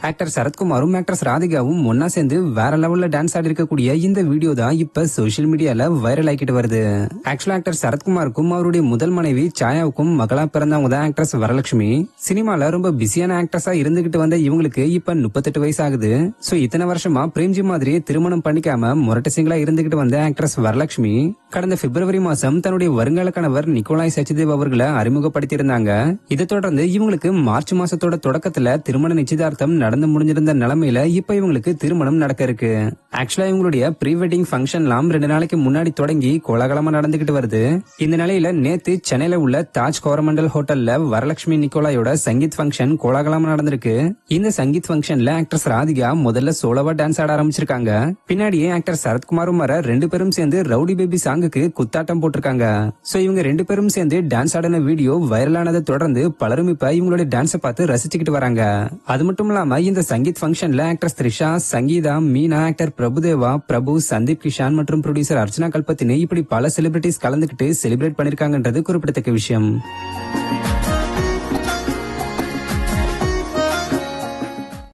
Actor சரத்குமாரும் actress ராதிகாவும் ஒன்னா சேர்ந்து வேற லெவல்ல டான்ஸ் ஆடி இருக்கக்கூடிய இந்த வீடியோ தான் இப்ப சோசியல் மீடியால வைரல் ஆகிட்டு வருது. ஆக்சுவலா ஆக்டர் சரத்குமாருக்கும் அவருடைய முதல் மனைவி சாயாவுக்கும் மகளா பிறந்தவங்க தான் ஆக்ட்ரஸ் வரலட்சுமி. சினிமால ரொம்ப பிஸியான ஆக்ட்ரஸா இருந்துகிட்டு வந்த இவங்களுக்கு இப்ப 38 வயசு ஆகுது. சோ இத்தனை வருஷமா பிரேம்ஜி மாதிரி திருமணம் பண்ணிக்காம முரட்டு சிங்களா இருந்துகிட்டு வந்த ஆக்ட்ரஸ் வரலட்சுமி கடந்த பிப்ரவரி மாசம் தன்னுடைய வருங்கால கணவர் நிக்கோலாய் சச்சிதேவ் அவர்களை அறிமுகப்படுத்தி இருந்தாங்க. இதை தொடர்ந்து இவங்களுக்கு மார்ச் மாசத்தோட தொடக்கத்துல திருமண நிச்சயதார்த்தம் நடந்து முடிஞ்சிருந்த நிலைமையில இப்ப இவங்களுக்கு திருமணம் நடக்க இருக்கு. ஆக்சுவலா இவங்களுடைய ப்ரீ வெட்டிங் ஃபங்க்ஷன்லாம் 2 நாளைக்கு முன்னாடி தொடங்கி கோலாகலமா நடந்துகிட்டு வருது. இந்த நிலையில நேத்து சென்னையில உள்ள தாஜ் கோரமண்டல் ஹோட்டல்ல வரலட்சுமி நிக்கோலாயோட சங்கீத் ஃபங்க்ஷன் கோலாகலமா நடந்திருக்கு. இந்த சங்கீத் ஃபங்க்ஷன்ல ஆக்ட்ரஸ் ராதிகா முதல்ல சோலோவா டான்ஸ் ஆட ஆரம்பிச்சிருக்காங்க. பின்னாடியே ஆக்டர் சரத்குமாரும் வர 2 பேரும் சேர்ந்து ரவுடி பேபி சாங்குக்கு குத்தாட்டம் போட்டிருக்காங்க. சோ இவங்க 2 பேரும் சேர்ந்து டான்ஸ் ஆடின வீடியோ வைரலானதை தொடர்ந்து பலரும் இப்ப இவங்களுடைய டான்ஸை பார்த்து ரசிச்சுக்கிட்டு வராங்க. அது மட்டும் இல்லாம இந்த சங்கீத் ஃபங்க்ஷன்ல ஆக்ட்ரஸ் த்ரிஷா, சங்கீதா, மீனா, ஆக்டர் பிரபுதேவா, பிரபு, சந்தீப் கிஷான் மற்றும் ப்ரொடியூசர் அர்ச்சனா கல்பத்தினி இப்படி பல செலிபிரிட்டிஸ் கலந்துகிட்டு செலிப்ரேட் பண்ணிருக்காங்கன்றது குறிப்பிடத்தக்க விஷயம்.